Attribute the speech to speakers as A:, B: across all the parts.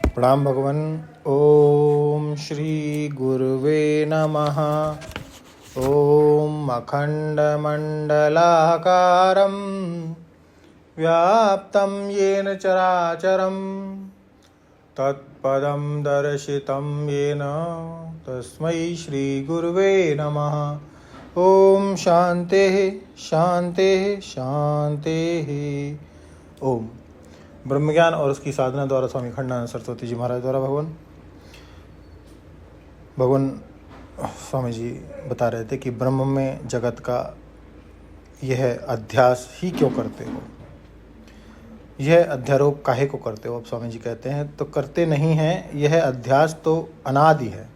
A: प्रणाम भगवन। ओम श्री गुरुवे नमः। ओम अखंडमंडलाकारं व्याप्तं येन चराचरं तत्पदं दर्शितं येन तस्मै श्री गुरुवे नमः। ओम शांति शांति शांति। ओम। ब्रह्मज्ञान और उसकी साधना द्वारा स्वामी खंडानंद सरस्वती जी महाराज द्वारा भगवान स्वामी जी बता रहे थे कि ब्रह्म में जगत का यह अध्यास ही क्यों करते हो, यह अध्यारोप काहे को करते हो। अब स्वामी जी कहते हैं तो करते नहीं हैं, यह अध्यास तो अनादि है,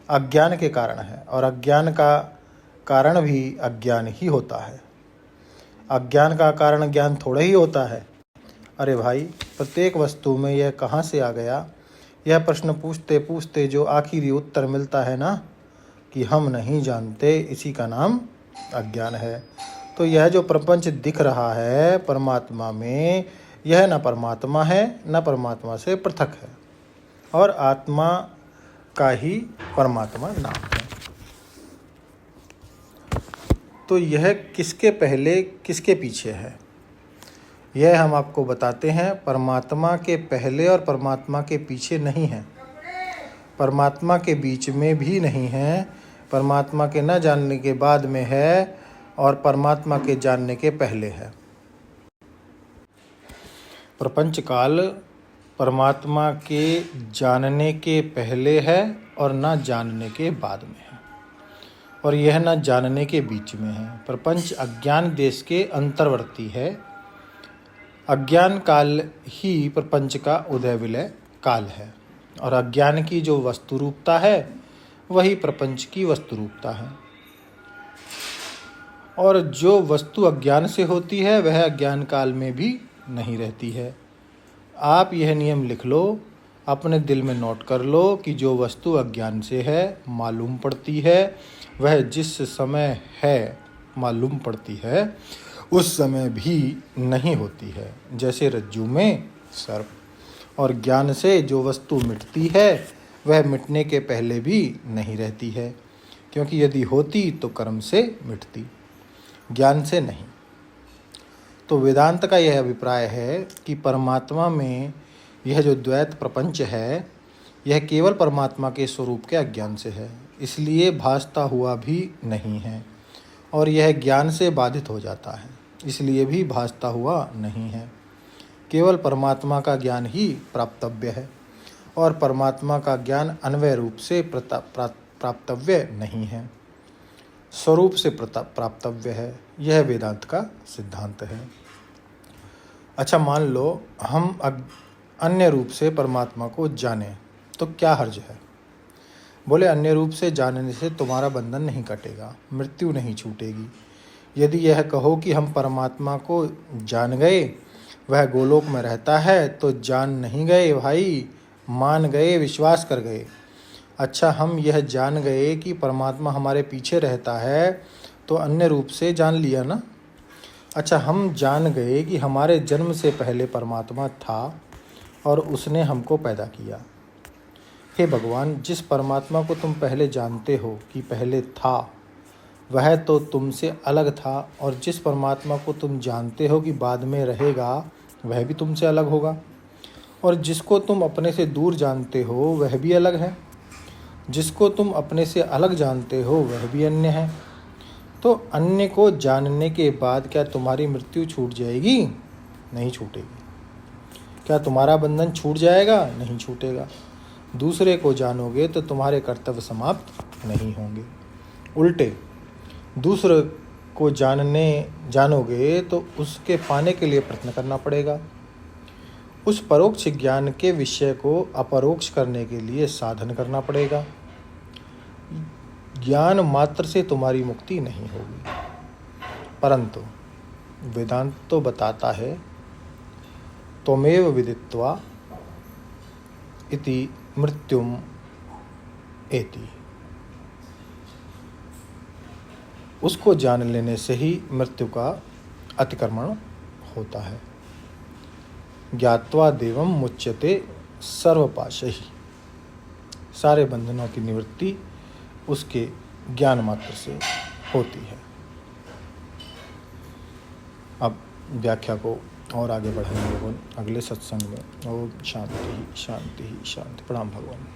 A: अज्ञान के कारण है, और अज्ञान का कारण भी अज्ञान ही होता है। अज्ञान का कारण ज्ञान थोड़ा ही होता है। अरे भाई, प्रत्येक वस्तु में यह कहाँ से आ गया, यह प्रश्न पूछते पूछते जो आखिरी उत्तर मिलता है ना कि हम नहीं जानते, इसी का नाम अज्ञान है। तो यह जो प्रपंच दिख रहा है परमात्मा में, यह न परमात्मा है न परमात्मा से पृथक है, और आत्मा का ही परमात्मा नाम है। तो यह किसके पहले किसके पीछे है, यह हम आपको बताते हैं। परमात्मा के पहले और परमात्मा के पीछे नहीं है, परमात्मा के बीच में भी नहीं है, परमात्मा के न जानने के बाद में है, और परमात्मा के जानने के पहले है। प्रपंच काल परमात्मा के जानने के पहले है और न जानने के बाद में है, और यह न जानने के बीच में है। प्रपंच अज्ञान देश के अंतर्वर्ती है। अज्ञान काल ही प्रपंच का उदय विलय काल है, और अज्ञान की जो वस्तु रूपता है वही प्रपंच की वस्तु रूपता है। और जो वस्तु अज्ञान से होती है वह अज्ञान काल में भी नहीं रहती है। आप यह नियम लिख लो, अपने दिल में नोट कर लो कि जो वस्तु अज्ञान से है मालूम पड़ती है, वह जिस समय है मालूम पड़ती है उस समय भी नहीं होती है, जैसे रज्जू में सर्प। और ज्ञान से जो वस्तु मिटती है वह मिटने के पहले भी नहीं रहती है, क्योंकि यदि होती तो कर्म से मिटती, ज्ञान से नहीं। तो वेदांत का यह अभिप्राय है कि परमात्मा में यह जो द्वैत प्रपंच है यह केवल परमात्मा के स्वरूप के अज्ञान से है, इसलिए भासता हुआ भी नहीं है, और यह ज्ञान से बाधित हो जाता है, इसलिए भी भासता हुआ नहीं है। केवल परमात्मा का ज्ञान ही प्राप्तव्य है, और परमात्मा का ज्ञान अन्वय रूप से प्राप्तव्य नहीं है, स्वरूप से प्राप्तव्य है। यह वेदांत का सिद्धांत है। अच्छा, मान लो हम अन्य रूप से परमात्मा को जानें तो क्या हर्ज है। बोले, अन्य रूप से जानने से तुम्हारा बंधन नहीं कटेगा, मृत्यु नहीं छूटेगी। यदि यह कहो कि हम परमात्मा को जान गए, वह गोलोक में रहता है, तो जान नहीं गए भाई, मान गए, विश्वास कर गए। अच्छा, हम यह जान गए कि परमात्मा हमारे पीछे रहता है, तो अन्य रूप से जान लिया ना। अच्छा, हम जान गए कि हमारे जन्म से पहले परमात्मा था और उसने हमको पैदा किया। हे भगवान, जिस परमात्मा को तुम पहले जानते हो कि पहले था, वह तो तुमसे अलग था, और जिस परमात्मा को तुम जानते हो कि बाद में रहेगा वह भी तुमसे अलग होगा, और जिसको तुम अपने से दूर जानते हो वह भी अलग है, जिसको तुम अपने से अलग जानते हो वह भी अन्य है। तो अन्य को जानने के बाद क्या तुम्हारी मृत्यु छूट जाएगी? नहीं छूटेगी। क्या तुम्हारा बंधन छूट जाएगा? नहीं छूटेगा। दूसरे को जानोगे तो तुम्हारे कर्तव्य समाप्त नहीं होंगे। उल्टे, दूसरे को जानोगे तो उसके पाने के लिए प्रयत्न करना पड़ेगा। उस परोक्ष ज्ञान के विषय को अपरोक्ष करने के लिए साधन करना पड़ेगा। ज्ञान मात्र से तुम्हारी मुक्ति नहीं होगी, परंतु वेदांत तो बताता है त्वमेव विदित्वा इति मृत्युम एति। उसको जान लेने से ही मृत्यु का अतिक्रमण होता है। ज्ञात्वा देवं मुच्यते सर्वपाशही, सारे बंधनों की निवृत्ति उसके ज्ञान मात्र से होती है। अब व्याख्या को और आगे बढ़ाएंगे अगले सत्संग में। ओम शांति शांति शांति। प्रणाम भगवान।